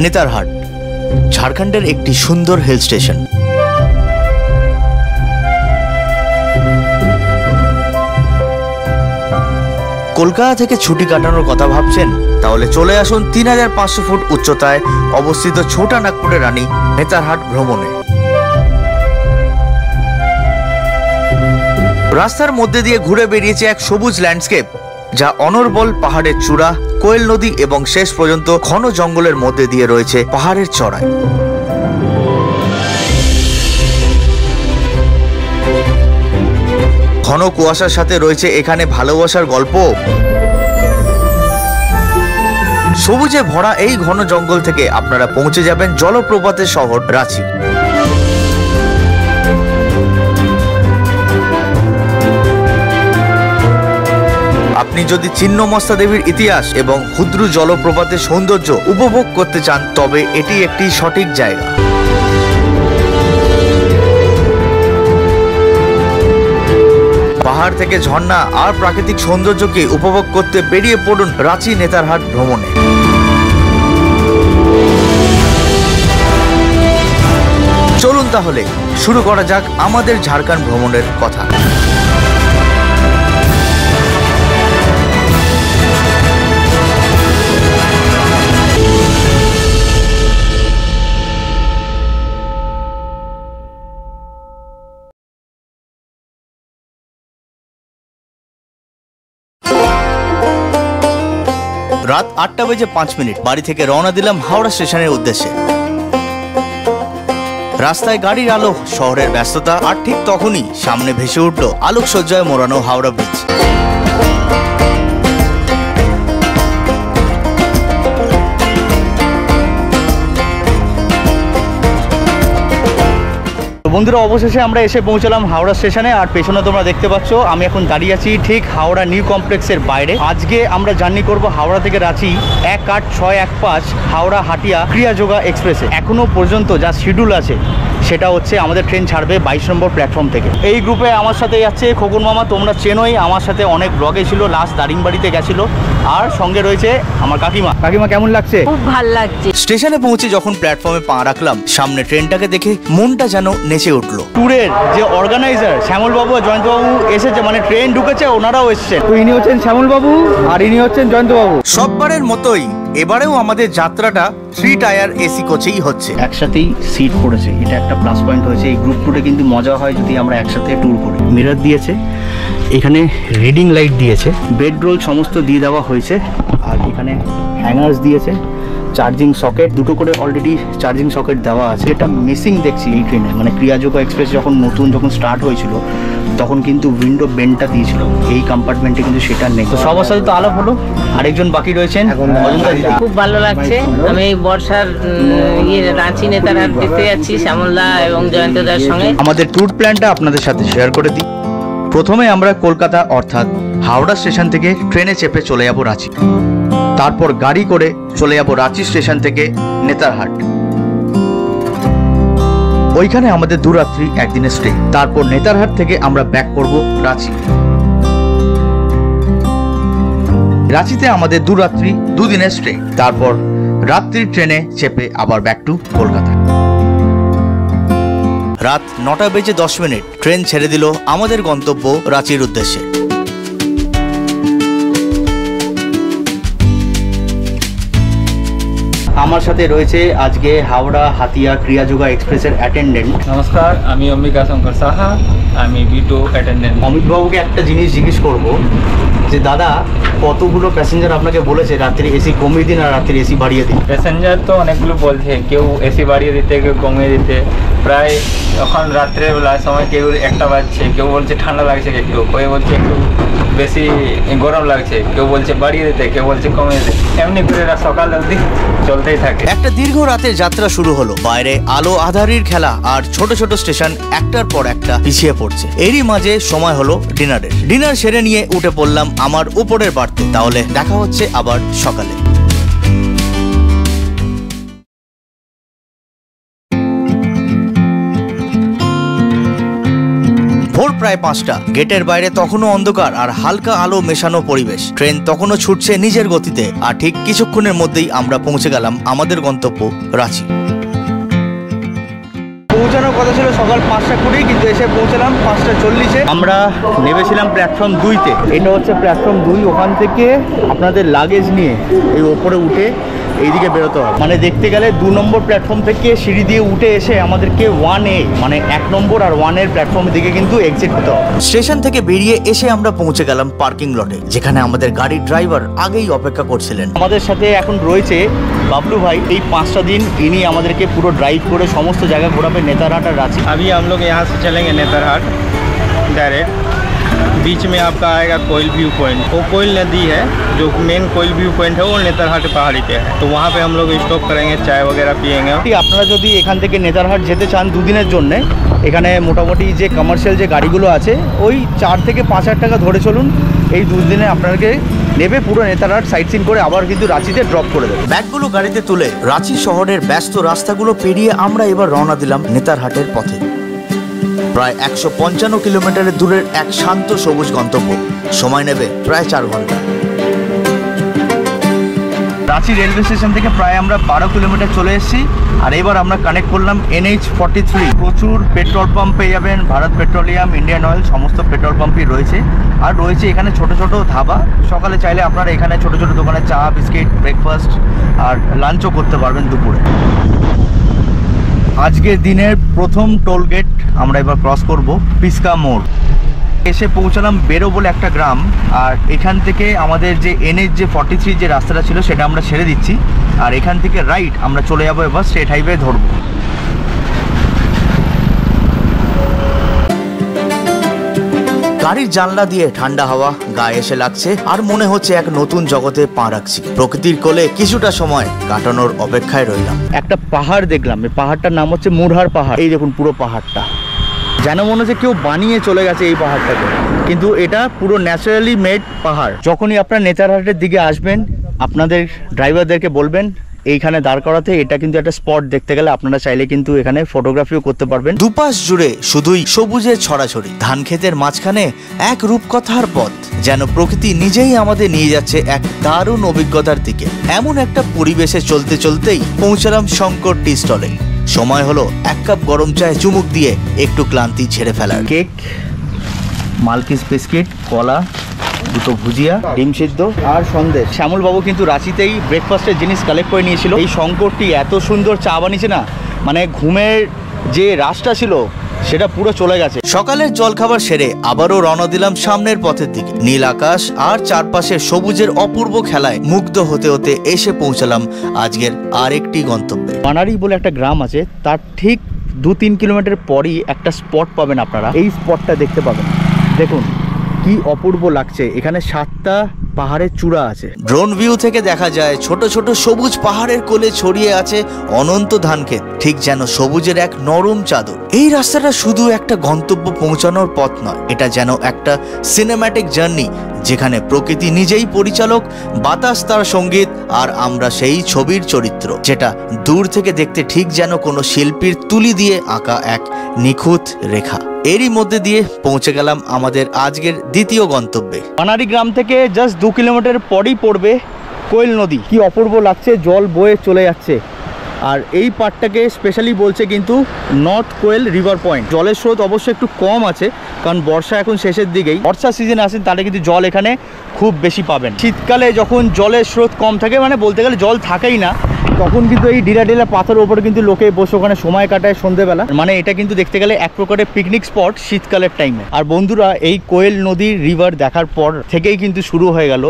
নেতারহাট ঝাড়খণ্ডের একটি সুন্দর হিল স্টেশন। কলকাতা থেকে ছুটি কাটানোর কথা ভাবছেন? তাহলে চলে আসুন 3500 ফুট উচ্চতায় অবস্থিত ছোটা নাগপুরের রানী নেতারহাট ভ্রমণে। রাস্তার মধ্যে দিয়ে ঘুরে বেরিয়েছে এক সবুজ ল্যান্ডস্কেপ, যা অনর্বল পাহাড়ের চূড়া, কোয়েল নদী এবং শেষ পর্যন্ত ঘন জঙ্গলের মধ্যে দিয়ে রয়েছে পাহাড়ের চড়াই। ঘন কুয়াশার সাথে রয়েছে এখানে ভালোবাসার গল্প। সবুজে ভরা এই ঘন জঙ্গল থেকে আপনারা পৌঁছে যাবেন জলপ্রপাতের শহর রাঁচি। আপনি যদি ছিন্নমস্তা দেবীর ইতিহাস এবং হুদ্রু জলপ্রপাতের সৌন্দর্য উপভোগ করতে চান, তবে এটি একটি সঠিক জায়গা। পাহাড় থেকে ঝর্ণা আর প্রাকৃতিক সৌন্দর্যকে উপভোগ করতে বেরিয়ে পড়ুন রাঁচি নেতারহাট ভ্রমণে। চলুন তাহলে শুরু করা যাক আমাদের ঝাড়খণ্ড ভ্রমণের কথা। রাত 8:05 বাড়ি থেকে রওনা দিলাম হাওড়া স্টেশনের উদ্দেশ্যে। রাস্তায় গাড়ির আলো, শহরের ব্যস্ততা, আর ঠিক তখনই সামনে ভেসে উঠল আলোকসজ্জায় মোড়ানো হাওড়া ব্রিজ। বন্ধুরা, অবশেষে আমরা এসে পৌঁছলাম হাওড়া স্টেশনে। আর পেছনে তোমরা দেখতে পাচ্ছ আমি এখন দাঁড়িয়ে আছি ঠিক হাওড়া নিউ কমপ্লেক্সের বাইরে। আজকে আমরা জার্নি করব হাওড়া থেকে রাঁচি 18615 হাওড়া হাটিয়া ক্রিয়াযোগা এক্সপ্রেসে। এখনো পর্যন্ত যা শিডিউল আছে সেটা হচ্ছে আমাদের ট্রেন ছাড়বে 22 নম্বর প্ল্যাটফর্ম থেকে। এই গ্রুপে আমার সাথে যাচ্ছে খোকন মামা, তোমরা চেনোই, আমার সাথে অনেক ব্লগে ছিল, লাস্ট দারিংবাড়িতে গেছিল। আর সঙ্গে রয়েছে আমার কাকিমা। কাকিমা, কেমন লাগছে? খুব ভালো লাগছে। স্টেশনে পৌঁছে যখন প্ল্যাটফর্মে পা রাখলাম, সামনে ট্রেনটাকে দেখে মনটা যেন নেচে উঠলো। ট্যুরের যে অর্গানাইজার শ্যামল বাবু আর জয়ন্ত বাবু এসেছে, মানে ট্রেন ঢুকেছে, ওনারাও এসেছেন। তো ইনি হচ্ছেন শ্যামল বাবু আর ইনি হচ্ছেন জয়ন্ত বাবু। সববারের মতোই এবারেও আমাদের যাত্রাটা 3 টায়ার এসি কোচেই হচ্ছে। একসাথেই সিট পড়েছে, এটা একটা প্লাস পয়েন্ট হয়েছে। এই গ্রুপ ট্যুরে কিন্তু মজা হয় যদি আমরা একসাথে ট্যুর করি। মিরর দিয়েছে, এখানে রিডিং লাইট দিয়েছে, বেড রোল সমস্ত দিয়ে দেওয়া হয়েছে, আর এখানে হ্যাঙ্গার্স দিয়েছে, চার্জিং সকেট দুটো করে অলরেডি চার্জিং সকেট দেওয়া আছে। এটা মিসিং দেখছি এই ট্রেনে, মানে ক্রিয়াযোগা এক্সপ্রেস যখন স্টার্ট হয়েছিল তখন কিন্তু উইন্ডো বেন্টটা দিয়েছিল, এই কম্পার্টমেন্টে কিন্তু সেটা নেই। তো সবার সাথে তো আলাপ হলো, আরেকজন বাকি রয়েছেন। খুব ভালো লাগছে। আমি বর্ষার রাঁচি নেতারহাট দেখতে যাচ্ছি শ্যামলদা এবং জয়ন্তদার সঙ্গে। আমাদের ট্যুর প্ল্যানটা আপনাদের সাথে শেয়ার করে দিই। প্রথমে আমরা কলকাতা অর্থাৎ হাওড়া স্টেশন থেকে ট্রেনে চেপে চলে যাব রাঁচি। তারপর গাড়ি করে চলে যাব রাঁচি স্টেশন থেকে নেতারহাট। ওইখানে আমাদের 2 রাত্রি 1 দিনের স্টে। তারপর নেতারহাট থেকে আমরা ব্যাক করব রাঁচি। রাঁচিতে আমাদের 2 রাত্রি 2 দিনের স্টে। তারপর রাত্রির ট্রেনে চেপে আবার ব্যাক টু কলকাতা। রাত 9:10 ট্রেন ছেড়ে দিল আমাদের গন্তব্য রাঁচির উদ্দেশ্যে। আমার সাথে রয়েছে আজকে হাওড়া হাতিয়া ক্রিয়াযোগা এক্সপ্রেসের অ্যাটেন্ডেন্ট। নমস্কার, আমি অম্বিকা শঙ্কর সাহা, আমি B2 অ্যাটেন্ডেন্ট। অমিত বাবুকে একটা জিনিস জিজ্ঞেস করব যে দাদা, কতগুলো প্যাসেঞ্জার আপনাকে বলেছে রাত্রি এসি কমিয়ে দিন আর রাত্রি এসি বাড়িয়ে দিন? প্যাসেঞ্জার তো অনেকগুলো বলছে, কেউ এসি বাড়িয়ে দিতে, কেউ কমিয়ে দিতে। প্রায় এখন রাত্রেবেলার সময় কেউ 1টা বাজছে, কেউ বলছে ঠান্ডা লাগছে, একটু কেউ বলছে একটু বেশি গরম লাগছে, কেউ বলছে বাড়িয়ে দিতে, কেউ বলছে কমিয়ে দিতে। এমনি করে সকাল অবধি চলতেই থাকে। একটা দীর্ঘ রাতের যাত্রা শুরু হলো। বাইরে আলো আঁধারির খেলা আর ছোট ছোট স্টেশন একটার পর একটা পিছিয়ে পড়ছে। এরই মাঝে সময় হলো ডিনারের। ডিনার সেরে নিয়ে উঠে পড়লাম আমার উপরের বাড়তে। তাহলে দেখা হচ্ছে আবার সকালে। ভোর প্রায় 5টা। গেটের বাইরে তখনও অন্ধকার আর হালকা আলো মেশানো পরিবেশ। ট্রেন তখনও ছুটছে নিজের গতিতে, আর ঠিক কিছুক্ষণের মধ্যেই আমরা পৌঁছে গেলাম আমাদের গন্তব্য রাঁচি। পৌঁছানোর কথা ছিল সকাল 5:20, কিন্তু এসে পৌঁছলাম 5:40-এ। আমরা নেমেছিলাম প্ল্যাটফর্ম 2-তে। এটা হচ্ছে প্ল্যাটফর্ম 2। ওখান থেকে আপনাদের লাগেজ নিয়ে এই ওপরে উঠে এইদিকে বেরোতে হবে। মানে দেখতে গেলে 2 নম্বর প্ল্যাটফর্ম থেকে সিঁড়ি দিয়ে উঠে এসে আমাদেরকে 1A মানে 1 নম্বর আর 1-এর প্ল্যাটফর্মের দিকে কিন্তু এক্সিট হতে হবে। স্টেশন থেকে বেরিয়ে এসে আমরা পৌঁছে গেলাম পার্কিং লটে, যেখানে আমাদের গাড়ির ড্রাইভার আগেই অপেক্ষা করছিলেন। আমাদের সাথে এখন রয়েছে বাবলু ভাই। এই 5টা দিন ইনি আমাদেরকে পুরো ড্রাইভ করে সমস্ত জায়গা ঘোরাবে, नेतरहाट और रांची। अभी हम लोग यहाँ से चलेंगे नेतरहाट डायरेक्ट। बीच में आपका आएगा कोयल व्यू पॉइंट। वो कोयल नदी है, जो मेन कोयल व्यू पॉइंट है वो नेतरहाट पहाड़ी पे है। तो वहाँ पे हम लोग स्टॉप करेंगे, चाय वगैरह पियेंगे। আপনারা যদি এখান থেকে নেতারহাট যেতে চান 2 দিনের জন্য, এখানে মোটামুটি যে কমার্শিয়াল যে গাড়িগুলো আছে ওই 4 থেকে 5,000 টাকা ধরে চলুন। এই 2 দিনে আপনাকে নেবে পুরো নেতারহাট সাইট সিন করে আবার কিন্তু রাঁচিতে ড্রপ করে দেবে। ব্যাগগুলো গাড়িতে তুলে রাঁচি শহরের ব্যস্ত রাস্তাগুলো পেরিয়ে আমরা এবার রওনা দিলাম নেতারহাটের পথে। প্রায় 155 কিলোমিটারের দূরের এক শান্ত সবুজ গন্তব্য। সময় নেবে প্রায় 4 ঘন্টা। রাঁচি রেলওয়ে স্টেশন থেকে প্রায় আমরা 12 কিলোমিটার চলে এসেছি। আর এবার আমরা কানেক্ট করলাম NH43। প্রচুর পেট্রোল পাম্প পেয়ে যাবেন, ভারত পেট্রোলিয়াম, ইন্ডিয়ান অয়েল, সমস্ত পেট্রোল পাম্পই রয়েছে। আর রয়েছে এখানে ছোট ছোট ধাবা। সকালে চাইলে আপনারা এখানে ছোট ছোট দোকানে চা, বিস্কিট, ব্রেকফাস্ট আর লাঞ্চও করতে পারবেন দুপুরে। আজকের দিনের প্রথম টোল গেট আমরা এবার ক্রস করব, পিসকা মোড়। এসে পৌঁছালাম বেরো বলে একটা গ্রাম। আর এখান থেকে আমাদের যে NH43 যে রাস্তাটা ছিল সেটা আমরা ছেড়ে দিচ্ছি। আর এখান থেকে রাইট আমরা চলে যাবো এবার স্টেট হাইওয়ে ধরবো। গাড়ির জানলা দিয়ে ঠান্ডা হাওয়া গায়ে এসে লাগছে, আর মনে হচ্ছে এক নতুন জগতে পা রাখছি। প্রকৃতির কোলে কিছুটা সময় কাটানোর অপেক্ষায় রইলাম। একটা পাহাড় দেখলাম, এই পাহাড়টার নাম হচ্ছে মুঢ়ার পাহাড়। এই দেখুন পুরো পাহাড়টা, যেন মনে হচ্ছে কেউ বানিয়ে চলে গেছে এই পাহাড়টাকে, কিন্তু এটা পুরো ন্যাচারালি মেড পাহাড়। যখনই আপনারা নেতারহাটের দিকে আসবেন আপনাদের ড্রাইভারদেরকে বলবেন এইখানে দাঁড় করাতে। এটা কিন্তু একটা স্পট, দেখতে গেলে আপনারা চাইলে কিন্তু এখানে ফটোগ্রাফিও করতে পারবেন। দুপাশ জুড়ে শুধুই সবুজের ছড়াছড়ি, ধান ক্ষেতের মাঝখানে এক রূপকথার পথ, যেন প্রকৃতি নিজেই আমাদের নিয়ে যাচ্ছে এক দারুণ অভিজ্ঞতার দিকে। এমন একটা পরিবেশে চলতে চলতেই পৌঁছালাম শঙ্কর টি স্টলে। সময় হলো 1 কাপ গরম চায়ে চুমুক দিয়ে একটু ক্লান্তি ছেড়ে ফেলার। কেক, মালকিস বিস্কিট, কলা, 2টো ভুজিয়া, ডিম সিদ্ধ আর সন্দেশ। শ্যামল বাবু কিন্তু রাঁচিতেই ব্রেকফাস্টের জিনিস কালেক্ট করে নিয়েছিল। এই শঙ্করটি এত সুন্দর চা বানিয়েছে না, মানে ঘুমের যে রাশটা ছিল সেটা পুরো চলে গেছে। সকালের জলখাবার সেরে আবারও রওনা দিলাম সামনের পথের দিকে। নীল আকাশ আর চারপাশের সবুজের অপূর্ব খেলায় মুগ্ধ হতে হতে এসে পৌঁছালাম আজকের আরেকটি গন্তব্যে। বানারি বলে একটা গ্রাম আছে, তার ঠিক 2-3 কিলোমিটার পরই একটা স্পট পাবেন আপনারা। এই স্পটটা দেখতে পাবেন, দেখুন কি অপূর্ব লাগছে। এখানে 7টা পাহাড়ের চূড়া আছে। ড্রোন ভিউ থেকে দেখা যায় ছোট ছোট সবুজ পাহাড়ের কোলে ছড়িয়ে আছে অনন্ত ধানক্ষেত, ঠিক যেন সবুজের এক নরম চাদর। এই রাস্তাটা শুধু একটা গন্তব্য পৌঁছানোর পথ নয়, এটা যেন একটা সিনেম্যাটিক জার্নি, যেখানে প্রকৃতি নিজেই পরিচালক, বাতাস তার সঙ্গীত, আর আমরা সেই ছবির চরিত্র, যেটা দূর থেকে দেখতে ঠিক যেন কোনো শিল্পীর তুলি দিয়ে আঁকা এক নিখুঁত রেখা। এরই মধ্যে দিয়ে পৌঁছে গেলাম আমাদের আজকের দ্বিতীয় গন্তব্যে। বানারি গ্রাম থেকে জাস্ট 2 কিলোমিটার পরেই পড়বে কোয়েল নদী। কি অপূর্ব লাগছে, জল বয়ে চলে যাচ্ছে। আর এই পার্টটাকে স্পেশালি বলছে কিন্তু নর্থ কোয়েল রিভার পয়েন্ট। জলের স্রোত অবশ্যই একটু কম আছে, কারণ বর্ষা এখন শেষের দিকেই। বর্ষা সিজনে আসেন তাহলে কিন্তু জল এখানে খুব বেশি পাবেন। শীতকালে যখন জলের স্রোত কম থাকে, মানে বলতে গেলে জল থাকেই না, তখন কিন্তু এই ঢিলা ঢিলা পাথরের উপরে কিন্তু লোকে বসে ওখানে সময় কাটায় সন্ধ্যেবেলা। মানে এটা কিন্তু দেখতে গেলে এক প্রকারের পিকনিক স্পট শীতকালের টাইমে। আর বন্ধুরা, এই কোয়েল নদীর রিভার দেখার পর থেকেই কিন্তু শুরু হয়ে গেল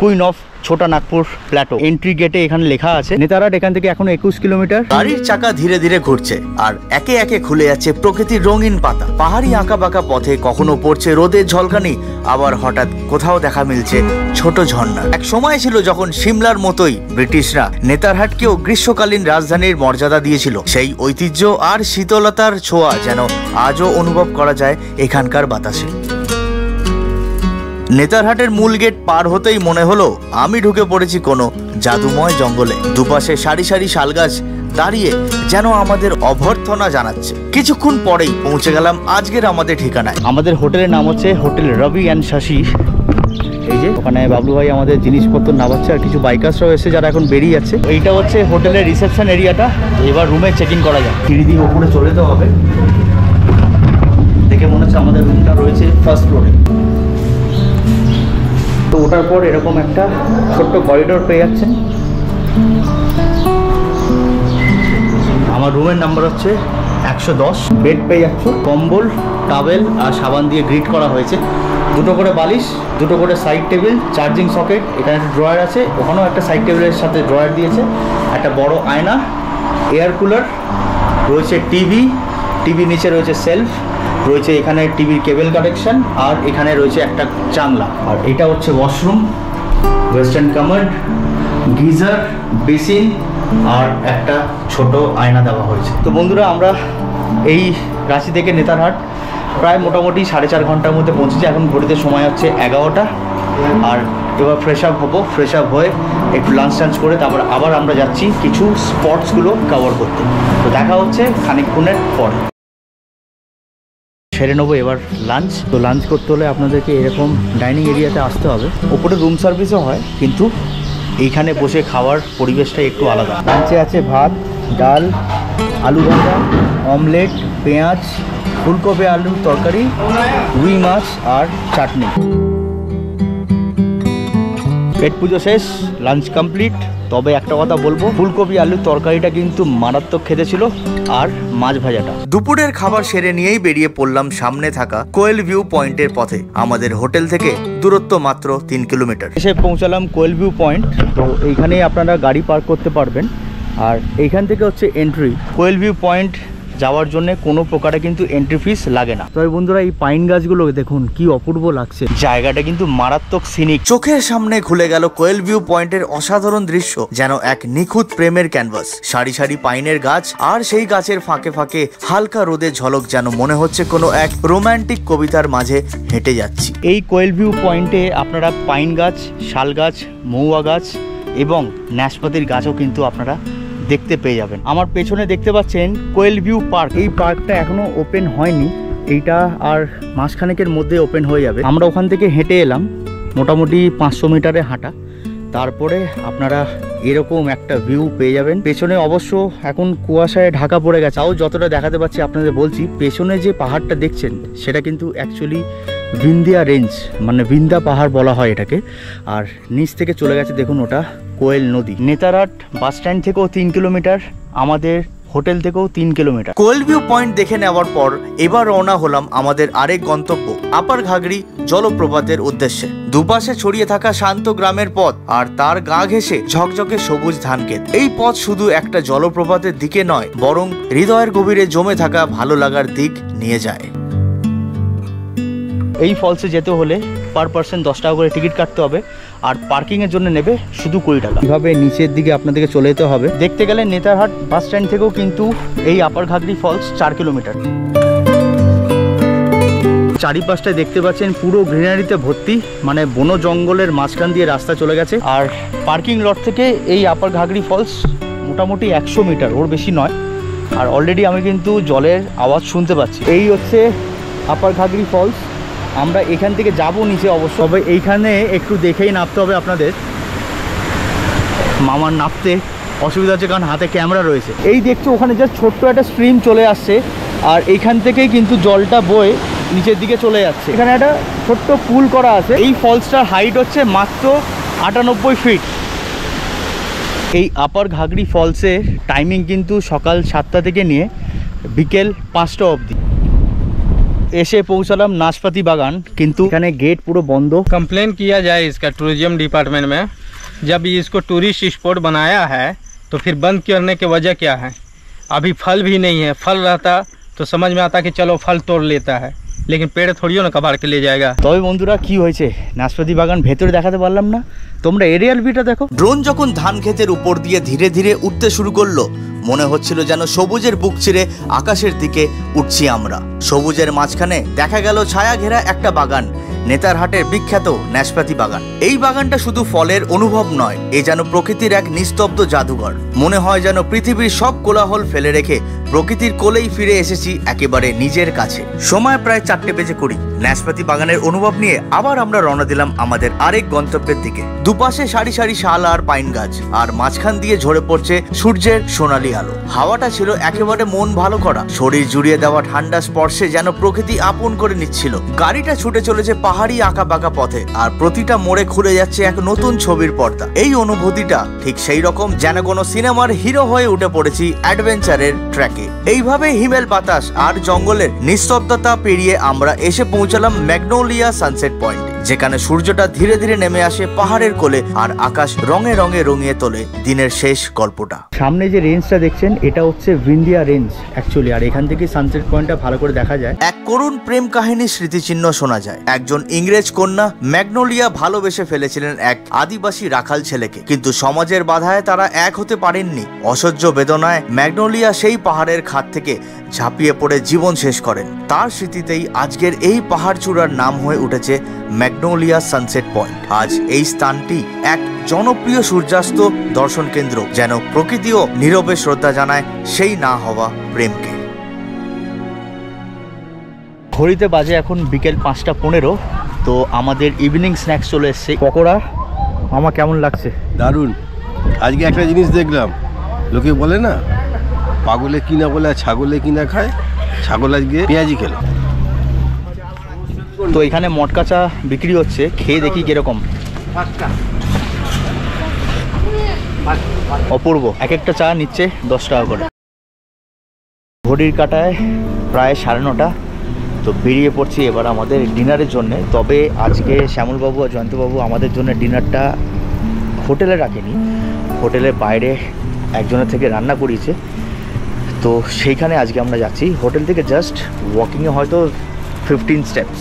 কুইন অফ ছোটা নাগপুর প্ল্যাটো। এন্ট্রি গেটে এখানে লেখা আছে নেতারহাট এখান থেকে এখন 21 কিলোমিটার। গাড়ির চাকা ধীরে ধীরে ঘুরছে আর একে একে খুলে যাচ্ছে প্রকৃতির রঙিন পাতা। পাহাড়ি আঁকা বাঁকা পথে কখনো পড়ছে রোদের ঝলকানি, আবার হঠাৎ কোথাও দেখা মিলছে ছোট ঝর্ণা। এক সময় ছিল যখন সিমলার মতোই ব্রিটিশরা নেতারহাটকেও গ্রীষ্মকালীন রাজধানীর মর্যাদা দিয়েছিল। সেই ঐতিহ্য আর শীতলতার ছোঁয়া যেন আজও অনুভব করা যায় এখানকার বাতাসে। নেতারহাটের মূল গেট পার হতেই মনে হলো আমি ঢুকে পড়েছি কোনো জাদুময় জঙ্গলে। দুপাশে সারি সারি শালগাছ, দাঁড়িয়ে যেন আমাদের অভ্যর্থনা জানাচ্ছে। কিছুক্ষণ পরেই পৌঁছে গেলাম আজকের আমাদের ঠিকানায়। আমাদের হোটেলের নাম হচ্ছে হোটেল রবি অ্যান্ড শশী। এই যে ওখানে বাবলু ভাই আমাদের জিনিসপত্র নামাচ্ছে, আর কিছু বাইকার্সরাও এসে যারা এখন বেরিয়ে যাচ্ছে। এইটা হচ্ছে হোটেলের রিসেপশন এরিয়াটা। এবার রুমে চেক ইন করা যায়। সিঁড়ি দিয়ে ওপরে চলে যেতে হবে। দেখে মনে হচ্ছে আমাদের রুমটা রয়েছে ফার্স্ট ফ্লোরে। তো ওঠার পর এরকম একটা ছোট্ট করিডোর পেয়ে যাচ্ছেন। আমার রুমের নাম্বার হচ্ছে 110। বেড পেয়ে যাচ্ছ, কম্বল, টাওয়েল আর সাবান দিয়ে গ্রিট করা হয়েছে। দুটো করে বালিশ, দুটো করে সাইড টেবিল, চার্জিং সকেট, এখানে একটা ড্রয়ার আছে, ওখানেও একটা সাইড টেবিলের সাথে ড্রয়ার দিয়েছে, একটা বড় আয়না, এয়ার কুলার রয়েছে, টিভি নিচে রয়েছে সেলফ, রয়েছে এখানে টিভির কেবল কানেকশন, আর এখানে রয়েছে একটা জানলা। আর এটা হচ্ছে washroom, western commode, geyser, basin আর একটা ছোট আয়না দেওয়া হয়েছে। তো বন্ধুরা, আমরা এই রাঁচি থেকে নেতারহাট প্রায় মোটামুটি 4.5 ঘন্টার মধ্যে পৌঁছেছি। এখন ঘড়িতে সময় হচ্ছে 11টা। আর এবার ফ্রেশ আপ হবো, ফ্রেশ আপ হয়ে একটু লাঞ্চ টাঞ্চ করে তারপর আবার আমরা যাচ্ছি কিছু স্পটসগুলো কভার করতে। তো দেখা হচ্ছে খানিকক্ষণের পর। সেরে নেবো এবার লাঞ্চ। তো লাঞ্চ করতে হলে আপনাদেরকে এরকম ডাইনিং এরিয়াতে আসতে হবে। ওপরে রুম সার্ভিসও হয়, কিন্তু এইখানে বসে খাওয়ার পরিবেশটা একটু আলাদা। লাঞ্চে আছে ভাত, ডাল, আলু ভাজা, অমলেট, পেঁয়াজ, ফুলকপি আলুর তরকারি, রুই মাছ আর চাটনি। পেট পুজো শেষ, লাঞ্চ কমপ্লিট। তবে একটা কথা বলবো, ফুলকপি আলুর তরকারিটা কিন্তু মারাত্মক খেতে ছিল, আর মাছ ভাজাটা। দুপুরের খাবার সেরে নিয়েই বেরিয়ে পড়লাম সামনে থাকা কোয়েল ভিউ পয়েন্টের পথে। আমাদের হোটেল থেকে দূরত্ব মাত্র 3 কিলোমিটার। এসে পৌঁছালাম কোয়েল ভিউ পয়েন্ট। তো এইখানেই আপনারা গাড়ি পার্ক করতে পারবেন, আর এইখান থেকে হচ্ছে এন্ট্রি। কোয়েল ভিউ পয়েন্ট যাওয়ার জন্য কোনো প্রকারে কিন্তু এন্ট্রি ফিস লাগে না। তবে বন্ধুরা, এই পাইন গাছগুলো দেখুন কি অপূর্ব লাগছে। জায়গাটা কিন্তু মারাত্মক সিনিক। চোখের সামনে খুলে গেল কোয়েল ভিউ পয়েন্টের অসাধারণ দৃশ্য, যেন এক নিখুঁত প্রেমের ক্যানভাস। সারি সারি পাইনের গাছ, আর সেই গাছের ফাঁকে ফাঁকে হালকা রোদের ঝলক, যেন মনে হচ্ছে কোনো এক রোমান্টিক কবিতার মাঝে হেঁটে যাচ্ছি। এই কোয়েল ভিউ পয়েন্টে আপনারা পাইন গাছ, শাল গাছ, মহুয়া গাছ এবং নাশপাতির গাছও কিন্তু আপনারা দেখতে পেয়ে যাবেন। আমার পেছনে দেখতে পাচ্ছেন কোয়েল ভিউ পার্ক। এই পার্কটা এখনো ওপেন হয়নি, এইটা আর মাসখানেকের মধ্যে ওপেন হয়ে যাবে। আমরা ওখান থেকে হেঁটে এলাম, মোটামুটি 500 মিটারে হাঁটা। তারপরে আপনারা এরকম একটা ভিউ পেয়ে যাবেন। পেছনে অবশ্য এখন কুয়াশায় ঢাকা পড়ে গেছে, তাও যতটা দেখাতে পাচ্ছি আপনাদের বলছি। পেছনে যে পাহাড়টা দেখছেন সেটা কিন্তু অ্যাকচুয়ালি বিন্দিয়া রেঞ্জ, মানে বিন্দা পাহাড় বলা হয় এটাকে। আর নিচ থেকে চলে গেছে দেখুন, ওটা কোয়েল নদী। নেতারহাট বাস স্ট্যান্ড থেকেও 3 কিলোমিটার, আমাদের হোটেল থেকেও 3 কিলোমিটার। কোয়েল ভিউ পয়েন্ট দেখে নেওয়ার পর এবার রওনা হলাম আমাদের আরেক গন্তব্য আপার ঘাগরি জলপ্রপাতের উদ্দেশ্যে। দুপাশে ছড়িয়ে থাকা শান্ত গ্রামের পথ, আর তার গা ঘেঁষে ঝকঝকে সবুজ ধানক্ষেত। এই পথ শুধু একটা জলপ্রপাতের দিকে নয়, বরং হৃদয়ের গভীরে জমে থাকা ভালো লাগার দিক নিয়ে যায়। এই ফলসে যেতে হলে পার পার্সন 10 টাকা করে টিকিট কাটতে হবে, আর পার্কিংয়ের জন্য নেবে শুধু 20 টাকা। এইভাবে নিচের দিকে আপনাদেরকে চলে যেতে হবে। দেখতে গেলে নেতারহাট বাস স্ট্যান্ড থেকেও কিন্তু এই আপার ঘাগরি ফলস 4 কিলোমিটার। চারিপাশটায় দেখতে পাচ্ছেন পুরো গ্রিনারিতে ভর্তি, মানে বন জঙ্গলের মাঝখান দিয়ে রাস্তা চলে গেছে। আর পার্কিং লট থেকে এই আপার ঘাগরি ফলস মোটামুটি 100 মিটার, ওর বেশি নয়। আর অলরেডি আমি কিন্তু জলের আওয়াজ শুনতে পাচ্ছি। এই হচ্ছে আপার ঘাগরি ফলস। আমরা এখান থেকে যাব নিচে অবশ্য, তবে এইখানে একটু দেখেই নামতে হবে আপনাদের। মামার নামতে অসুবিধা হচ্ছে, কারণ হাতে ক্যামেরা রয়েছে। এই দেখছো ওখানে যা ছোট্ট একটা স্ট্রিম চলে আসছে, আর এইখান থেকেই কিন্তু জলটা বয়ে নিচের দিকে চলে যাচ্ছে। এখানে একটা ছোট্ট পুল করা আছে। এই ফলসটার হাইট হচ্ছে মাত্র 98 ফিট। এই আপার ঘাগরি ফলসের টাইমিং কিন্তু সকাল 7টা থেকে নিয়ে বিকেল 5টা অবধি। এসে পৌঁছালাম नाशपाती बागान, किंतु এখানে गेट पूरा बंद। कंप्लेन किया जाए इसका टूरिज्म डिपार्टमेंट में, जब इसको टूरिस्ट स्पॉट बनाया है तो फिर बंद करने की वजह क्या है? अभी फल भी नहीं है, फल रहता तो समझ में आता कि चलो फल तोड़ लेता है, लेकिन पेड़ थोड़ी ना कबाड़ के ले जाएगा। তবে বন্ধুরা কি হয়েছে, नाशपाती বাগান ভেতরে দেখাতে পারলাম না, তোমরা এরিয়াল ভিউটা দেখো। ড্রোন যখন ধান ক্ষেতের উপর দিয়ে ধীরে ধীরে উঠতে শুরু করলো, মনে হচ্ছিল যেন সবুজের বুক চিরে আকাশের দিকে উঠছি আমরা। সবুজের মাঝখানে দেখা গেল ছায়া ঘেরা একটা বাগান। নেতারহাটের বিখ্যাত নাশপাতি বাগান। এই বাগানটা শুধু ফলের অনুভব নয়, এ যেন প্রকৃতির এক নিস্তব্ধ জাদুঘর। মনে হয় যেন পৃথিবীর সব কোলাহল ফেলে রেখে প্রকৃতির কোলেই ফিরে এসেছি একেবারে নিজের কাছে। সময় প্রায় 4:20। নাশপাতি বাগানের অনুভব নিয়ে আবার আমরা রওনা দিলাম আমাদের আরেক গন্তব্যের দিকে। দুপাশে সারি সারি শাল আর পাইন গাছ, আর মাঝখান দিয়ে ঝরে পড়ছে সূর্যের সোনালী আলো। হাওয়াটা ছিল একেবারে মন ভালো করা, শরীর জুড়িয়ে দেওয়া ঠান্ডা স্পর্শে যেন প্রকৃতি আপন করে নিচ্ছিল। গাড়িটা ছুটে চলেছে পাহাড়ি আঁকা বাঁকা পথে, আর প্রতিটা মোড়ে খুলে যাচ্ছে এক নতুন ছবির পর্দা। এই অনুভূতিটা ঠিক সেই রকম যেন কোনো সিনেমার হিরো হয়ে উঠে পড়েছি অ্যাডভেঞ্চারের ট্র্যাকে। এইভাবে হিমেল বাতাস আর জঙ্গলের নিস্তব্ধতা পেরিয়ে আমরা এসে পৌঁছালাম ম্যাগনোলিয়া সানসেট পয়েন্ট, যেখানে সূর্যটা ধীরে ধীরে নেমে আসে পাহাড়ের কোলে আর আকাশ রঙে রঙে রঙিয়ে তোলে দিনের শেষ গল্পটা। সামনে যে রেঞ্জটা দেখছেন এটা হচ্ছে ভিন্ডিয়া রেঞ্জ অ্যাকচুয়ালি, আর এখান থেকে সানসেট পয়েন্টটা ভালো করে দেখা যায়। এক করুণ প্রেম কাহিনীর স্মৃতিচিহ্ন শোনা যায়। একজন ইংরেজ কন্যা ম্যাগনোলিয়া ভালোবেসে ফেলেছিলেন এক আদিবাসী রাখাল ছেলেকে, কিন্তু সমাজের বাধায় তারা এক হতে পারেননি। অসহ্য বেদনায় ম্যাগনোলিয়া সেই পাহাড়ের খাদ থেকে ঝাঁপিয়ে পড়ে জীবন শেষ করেন। তার স্মৃতিতেই আজকের এই পাহাড় চূড়ার নাম হয়ে উঠেছে ম্যাগনোলিয়া সানসেট পয়েন্ট। আজ এই স্থানটি এক জনপ্রিয় সূর্যাস্ত দর্শন কেন্দ্র, যেন প্রকৃতিও নীরবে শ্রদ্ধা জানায় সেই না হওয়া প্রেমকে। ঘড়িতে বাজে এখন বিকেল 5:15। তো আমাদের ইভিনিং স্ন্যাক্স চলে এসছে। পকোড়া আমার কেমন লাগছে? দারুণ। আজকে একটা জিনিস দেখলাম, লোকে বলে না পাগলে কিনা বলে আর ছাগলে কিনা খায়, ছাগল আজকে পেঁয়াজি খেলো। তো এখানে মটকা চা বিক্রি হচ্ছে, খেয়ে দেখি কিরকম। অপূর্ব। এক একটা চা নিচ্ছে 10 টাকা করে। ঘড়ির কাঁটায় প্রায় 9:30। তো বেরিয়ে পড়ছি এবার আমাদের ডিনারের জন্যে। তবে আজকে শ্যামলবাবু আর জয়ন্তবাবু আমাদের জন্য ডিনারটা হোটেলে রাখেনি, হোটেলের বাইরে একজনের থেকে রান্না করিয়েছে। তো সেইখানে আজকে আমরা যাচ্ছি। হোটেল থেকে জাস্ট ওয়াকিংয়ে হয়তো 15 স্টেপস।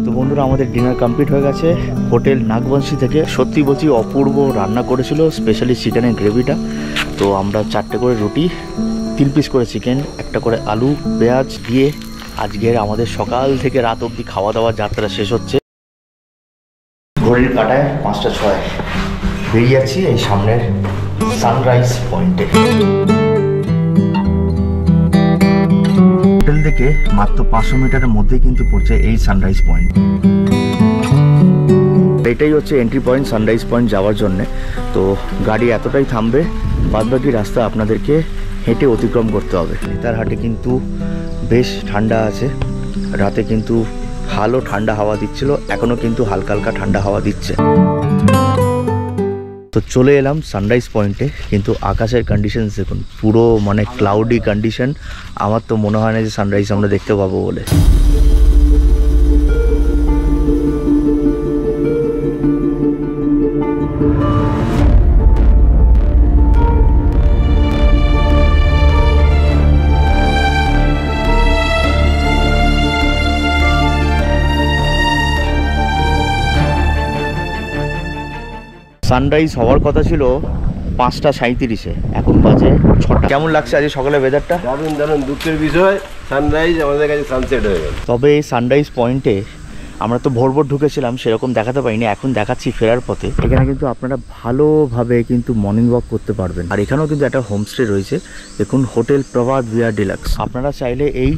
তো বন্ধুরা, আমাদের ডিনার কমপ্লিট হয়ে গেছে হোটেল নাগবংশী থেকে। সত্যি বলছি অপূর্ব রান্না করেছিল, স্পেশালি চিকেনের গ্রেভিটা। তো আমরা 4টে করে রুটি, 3 পিস করে চিকেন, একটা করে আলু পেঁয়াজ দিয়ে আজকের আমাদের সকাল থেকে রাত অবধি খাওয়া দাওয়ার যাত্রা শেষ হচ্ছে। ঘড়ির কাঁটায় 5:06। বেরিয়ে যাচ্ছি এই সামনের সানরাইজ পয়েন্টে। হোটেল থেকে মাত্র 500 মিটারের মধ্যেই কিন্তু পড়ছে এই সানরাইজ পয়েন্ট। এটাই হচ্ছে এন্ট্রি পয়েন্ট সানরাইজ পয়েন্ট যাওয়ার জন্যে। তো গাড়ি এতটাই থামবে, বাদবাকি রাস্তা আপনাদেরকে হেঁটে অতিক্রম করতে হবে। নেতারহাটে কিন্তু বেশ ঠান্ডা আছে, রাতে কিন্তু ভালো ঠান্ডা হাওয়া দিচ্ছিল, এখনও কিন্তু হালকা হালকা ঠান্ডা হাওয়া দিচ্ছে। তো চলে এলাম সানরাইজ পয়েন্টে, কিন্তু আকাশের কন্ডিশন দেখুন, পুরো মানে ক্লাউডি কন্ডিশন। আমার তো মনে হয় না যে সানরাইজ আমরা দেখতে পাবো বলে। সানরাইজ হওয়ার কথা ছিল 5:37, এখন বাজে 6টা। কেমন লাগছে আজ সকালে ওয়েদারটা? দারুণ দারুণ। দুঃখের বিষয় সানরাইজ আমাদের কাছে সানসেট হয়ে গেল। তবে এই সানরাইজ পয়েন্টে আমরা তো ভোর ভোর ঢুকেছিলাম, সেরকম দেখাতে পারিনি। এখন দেখাচ্ছি ফেরার পথে। এখানে কিন্তু আপনারা ভালোভাবে কিন্তু মর্নিং ওয়াক করতে পারবেন। আর এখানেও কিন্তু একটা হোমস্টে রয়েছে, দেখুন হোটেল প্রভাত ভিয়া ডিলাক্স। আপনারা চাইলে এই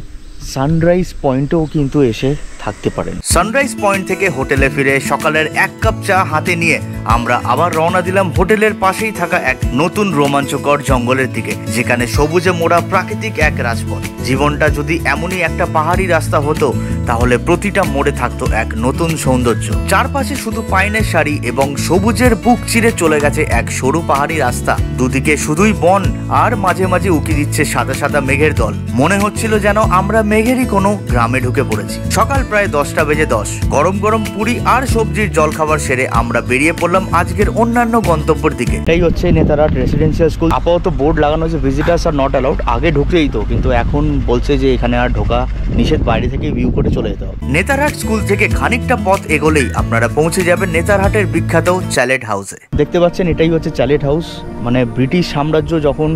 সানরাইজ পয়েন্টেও কিন্তু এসে থাকতে পারেন। সানরাইজ পয়েন্ট থেকে হোটেলে ফিরে সকালের 1 কাপ চা হাতে নিয়ে আমরা আবার রওনা দিলাম হোটেলের পাশেই থাকা এক নতুন রোমাঞ্চকর জঙ্গলের দিকে, যেখানে সবুজে মোড়া প্রাকৃতিক এক রাজপথ। জীবনটা যদি এমনই একটা পাহাড়ি রাস্তা হতো, তাহলে প্রতিটা মোড়ে থাকতো এক নতুন সৌন্দর্য। চারপাশে শুধু পাইনের সারি এবং সবুজের বুক চিরে চলে গেছে এক সরু পাহাড়ি রাস্তা। দুদিকে শুধুই বন, আর মাঝে মাঝে উকি দিচ্ছে সাদা সাদা মেঘের দল। মনে হচ্ছিল যেন আমরা মেঘেরই কোনো গ্রামে ঢুকে পড়েছি। সকাল প্রায় 10:10। গরম গরম পুরি আর সবজির জলখাবার সেরে আমরা বেরিয়ে পড়লাম আজকের অন্যান্য গন্তব্যের দিকে। এটাই হচ্ছে নেতারহাট রেসিডেন্সিয়াল স্কুল। আপাতত বোর্ড লাগানো হয়েছে ভিজিটার্স আর নট অ্যালাউড। আগে ঢুকতেই তো, কিন্তু এখন বলছে যে এখানে আর ঢোকা নিষেধ, বাইরে থেকে ভিউ করে চলে যেতে হবে। নেতারহাট স্কুল থেকে খানিকটা পথ এগোলেই আপনারা পৌঁছে যাবেন নেতারহাটের বিখ্যাত চ্যালেট হাউসে। দেখতে পাচ্ছেন এটাই হচ্ছে চ্যালেট হাউস। মানে ব্রিটিশ সাম্রাজ্য যখন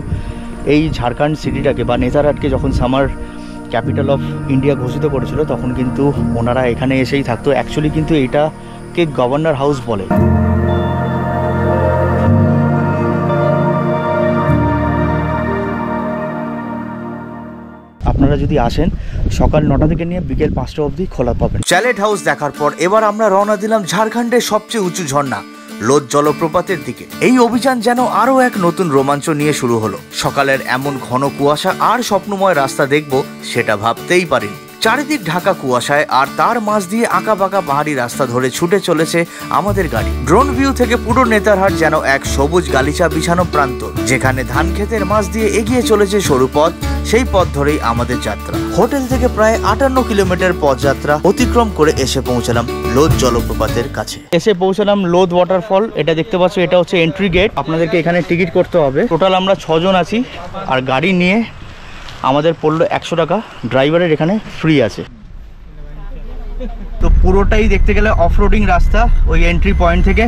এই ঝাড়খণ্ড সিটিটাকে বা নেতারহাটকে যখন সামার ক্যাপিটাল অফ ইন্ডিয়া ঘোষিত করেছিল তখন কিন্তু ওনারা এখানে এসেই থাকতো। অ্যাকচুয়ালি কিন্তু এটাকে গভর্নর হাউস বলে। আপনারা যদি আসেন সকাল 9টা থেকে নিয়ে বিকেল 5টা অবধি খোলা পাবেন। চ্যালেট হাউস দেখার পর এবার আমরা রওনা দিলাম ঝাড়খণ্ডের সবচেয়ে উঁচু ঝর্ণা লোদ জলপ্রপাতের দিকে। এই অভিযান যেন আরো এক নতুন রোমাঞ্চ নিয়ে শুরু হলো। সকালের এমন ঘন কুয়াশা আর স্বপ্নময় রাস্তা দেখব সেটা ভাবতেই পারিনি। চারিদিক ঢাকা কুয়াশায়, আর তার মাঝ দিয়ে আঁকা বাঁকা পাহাড়ি রাস্তা ধরে ছুটে চলেছে আমাদের গাড়ি। ড্রোন ভিউ থেকে পুরো নেতারহাট যেন এক সবুজ গালিচা বিছানো প্রান্তর, যেখানে ধান ক্ষেতের মাঝ দিয়ে এগিয়ে চলেছে সরু পথ। সেই পথ ধরেই আমাদের যাত্রা। হোটেল থেকে প্রায় 58 কিলোমিটার পথযাত্রা অতিক্রম করে এসে পৌঁছালাম লোদ জলপ্রপাতের কাছে। এসে পৌঁছালাম লোদ ওয়াটারফল। এটা দেখতে পাচ্ছ, এটা হচ্ছে এন্ট্রি গেট। আপনাদেরকে এখানে টিকিট করতে হবে। টোটাল আমরা 6 জন আছি, আর গাড়ি নিয়ে আমাদের পড়লো 100 টাকা। ড্রাইভারের এখানে ফ্রি আছে। তো পুরোটাই দেখতে গেলে অফরোডিং রাস্তা ওই এন্ট্রি পয়েন্ট থেকে।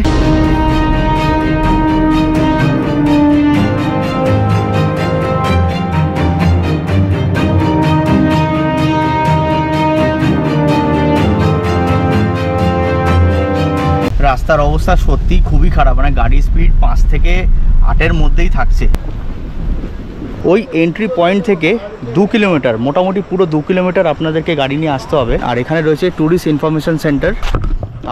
রাস্তার অবস্থা সত্যি খুবই খারাপ, মানে গাড়ির স্পিড 5 থেকে 8-এর মধ্যেই থাকছে। ওই এন্ট্রি পয়েন্ট থেকে 2 কিলোমিটার, মোটামুটি পুরো 2 কিলোমিটার আপনাদেরকে গাড়ি নিয়ে আসতে হবে। আর এখানে রয়েছে ট্যুরিস্ট ইনফরমেশন সেন্টার।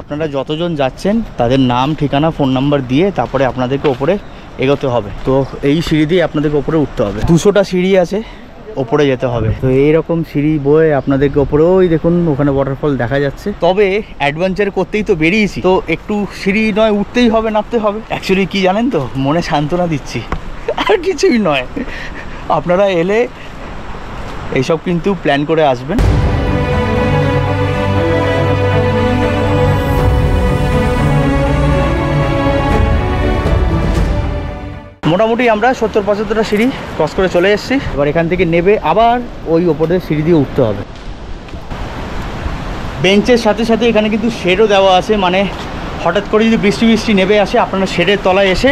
আপনারা যতজন যাচ্ছেন তাদের নাম, ঠিকানা, ফোন নাম্বার দিয়ে তারপরে আপনাদেরকে ওপরে এগোতে হবে। তো এই সিঁড়ি দিয়ে আপনাদেরকে ওপরে উঠতে হবে। 200টা সিঁড়ি আছে, ওপরে যেতে হবে। তো এইরকম সিঁড়ি বয়ে আপনাদেরকে ওপরে, ওই দেখুন ওখানে ওয়াটারফল দেখা যাচ্ছে। তবে অ্যাডভেঞ্চার করতেই তো বেরিয়েছি, তো একটু সিঁড়ি নয় উঠতেই হবে, নামতে হবে। অ্যাকচুয়ালি কি জানেন তো, মনে সান্ত্বনা দিচ্ছি, আর কিছুই নয়। আপনারা এলে এইসব কিন্তু প্ল্যান করে আসবেন। মোটামুটি আমরা 70-75টা সিঁড়ি ক্রস করে চলে এসেছি। এবার এখান থেকে নেবে আবার ওই ওপরের সিঁড়ি দিয়ে উঠতে হবে। বেঞ্চের সাথে সাথে এখানে কিন্তু শেডও দেওয়া আছে, মানে হঠাৎ করে যদি বৃষ্টি নেমে আসে আপনারা শেডের তলায় এসে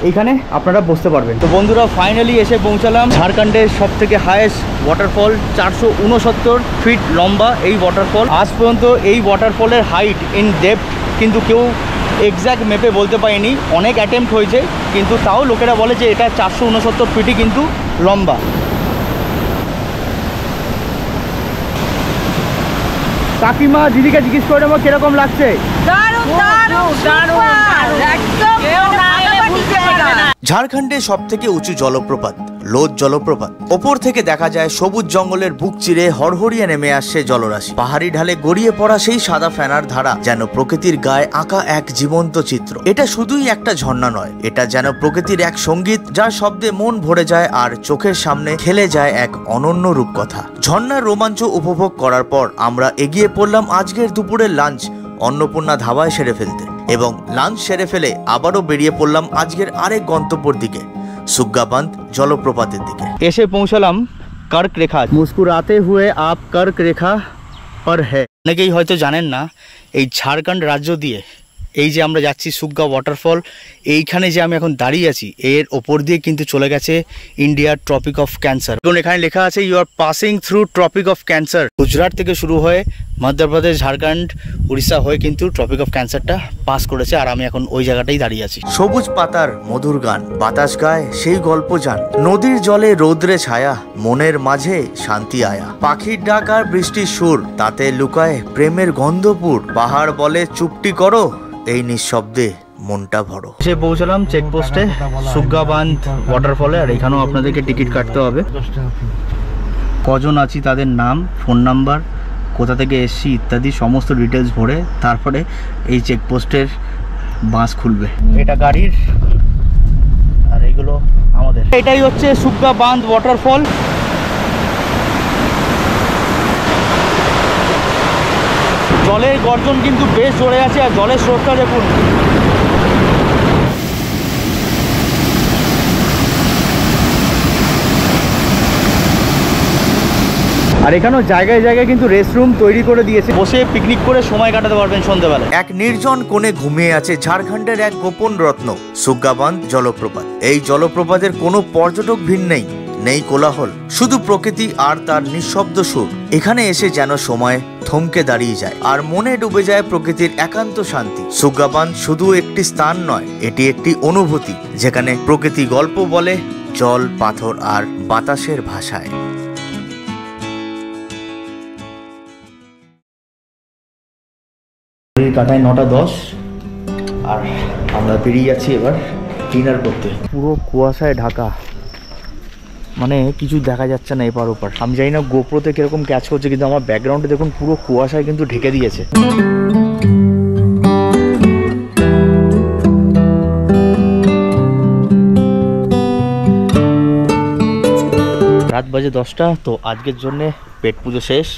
এইখানে আপনারা বসতে পারবেন। তো বন্ধুরা, ফাইনালি এসে পৌঁছালাম ঝাড়খণ্ডের সব থেকে হাইয়েস্ট ওয়াটারফল। 469 ফিট লম্বা এই ওয়াটারফল। আজ পর্যন্ত এই ওয়াটারফলের হাইট ইন ডেপথ কিন্তু কেউ এক্স্যাক্ট মেপে বলতে পারিনি। অনেক অ্যাটেম্প্ট হয়েছে, কিন্তু তাও লোকেরা বলে যে এটা 469 ফিটই কিন্তু লম্বা। কাকিমা দিদিকে জিজ্ঞেস করে আমার কিরকম লাগছে। ঝাড়খণ্ডের সব থেকে উঁচু জলপ্রপাত লোদ জলপ্রপাত। ওপর থেকে দেখা যায় সবুজ জঙ্গলের বুক চিরে হরহরিয়ে নেমে আসছে জলরাশি। পাহাড়ি ঢালে গড়িয়ে পড়া সেই সাদা ফেনার ধারা যেন প্রকৃতির গায়ে আঁকা এক জীবন্ত চিত্র। এটা শুধুই একটা ঝর্ণা নয়, এটা যেন প্রকৃতির এক সঙ্গীত, যার শব্দে মন ভরে যায় আর চোখের সামনে খেলে যায় এক অনন্য রূপকথা। ঝর্ণার রোমাঞ্চ উপভোগ করার পর আমরা এগিয়ে পড়লাম আজকের দুপুরের লাঞ্চ অন্নপূর্ণা ধাবায় সেরে ফেলতে, এবং লাঞ্চ সেরে ফেলে আবারও বেরিয়ে পড়লাম আজকের আরেক গন্তব্যের দিকে, সুগ্গাবান্ধ জলপ্রপাতের দিকে। এসে পৌঁছালাম কর্ক রেখা। মুস্কুরাতে হুয়ে আপ কর্ক রেখা পর হ্যায়। অনেকেই হয়তো জানেন না, এই ঝাড়খণ্ড রাজ্য দিয়ে এই যে আমরা যাচ্ছি সুগ্গা ওয়াটারফল, এইখানে যে আমি এখন দাঁড়িয়ে আছি এর ওপর দিয়ে কিন্তু চলে গেছে ইন্ডিয়ার ট্রপিক অফ ক্যান্সার। এবং এখানে লেখা আছে you are passing through tropic of cancer. Gujarat থেকে শুরু হয়ে মধ্যপ্রদেশ, ঝাড়খণ্ড, উড়িষ্যা হয়ে কিন্তু ট্রপিক অফ ক্যান্সারটা পাস করেছে, আর আমি এখন ওই জায়গাটাই দাঁড়িয়ে আছি। সবুজ পাতার মধুর গান, বাতাস গায় সেই গল্প জান, নদীর জলে রৌদ্রে ছায়া, মনের মাঝে শান্তি আয়া, পাখির ডাক আর বৃষ্টির সুর, তাতে লুকায় প্রেমের গন্ধপুর, পাহাড় বলে চুপটি করো, এই নিঃশব্দে মনটা ভরো। এসে পৌঁছালাম চেকপোস্টে সুগ্গাবান্ধ ওয়াটারফলে, আর এখানেও আপনাদেরকে টিকিট কাটতে হবে। কজন আছি তাদের নাম, ফোন নাম্বার, কোথা থেকে এসছি ইত্যাদি সমস্ত ডিটেলস ভরে তারপরে এই চেকপোস্টের বাস খুলবে। এটা গাড়ির আর এইগুলো আমাদের। এটাই হচ্ছে সুগ্গাবান্ধ ওয়াটারফল। জলের গর্জন কিন্তু বেশ জোরে আছে, আর জলের স্রোতটা দেখুন। আর এখানেও জায়গায় জায়গায় কিন্তু রেস্টরুম তৈরি করে দিয়েছে, বসে পিকনিক করে সময় কাটাতে পারবেন সন্ধ্যাবেলা। এক নির্জন কোণে ঘুমিয়ে আছে ঝাড়খণ্ডের এক গোপন রত্ন সুগ্গাবান্ধ জলপ্রপাত। এই জলপ্রপাতের কোনো পর্যটক ভিড় নেই, নেই কোলাহল, শুধু প্রকৃতি আর তার নিঃশব্দ সুর। এখানে এসে যেন সময় থমকে দাঁড়িয়ে যায় আর মনে ডুবে যায় প্রকৃতির একান্ত শান্তি। সুগ্গাবান্ধ শুধু একটি স্থান নয়, এটি একটি অনুভূতি, যেখানে প্রকৃতি গল্প বলে জল, পাথর আর বাতাসের ভাষায়। কাটায় 9:10 আর আমরা বেরিয়ে যাচ্ছি এবার ডিনার করতে। পুরো কুয়াশায় ঢাকা, মানে কিছু দেখা যাচ্ছে না এপার ওপার। আমি জানি না গোপ্রোতে কিরকম ক্যাচ করছে, কিন্তু আমার ব্যাকগ্রাউন্ডে দেখুন পুরো কুয়াশায় কিন্তু ঢেকে দিয়েছে। রাত বাজে 10টা। তো আজকের জন্যে পেট পুজো শেষ,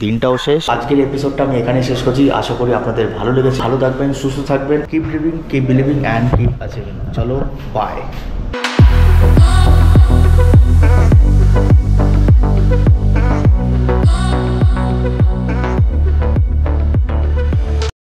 দিনটাও শেষ। আজকের এপিসোডটা আমি এখানে শেষ করছি। আশা করি আপনাদের ভালো লেগেছে। ভালো থাকবেন, সুস্থ থাকবেন। Keep living, keep believing and keep achieving. চলো, বাই।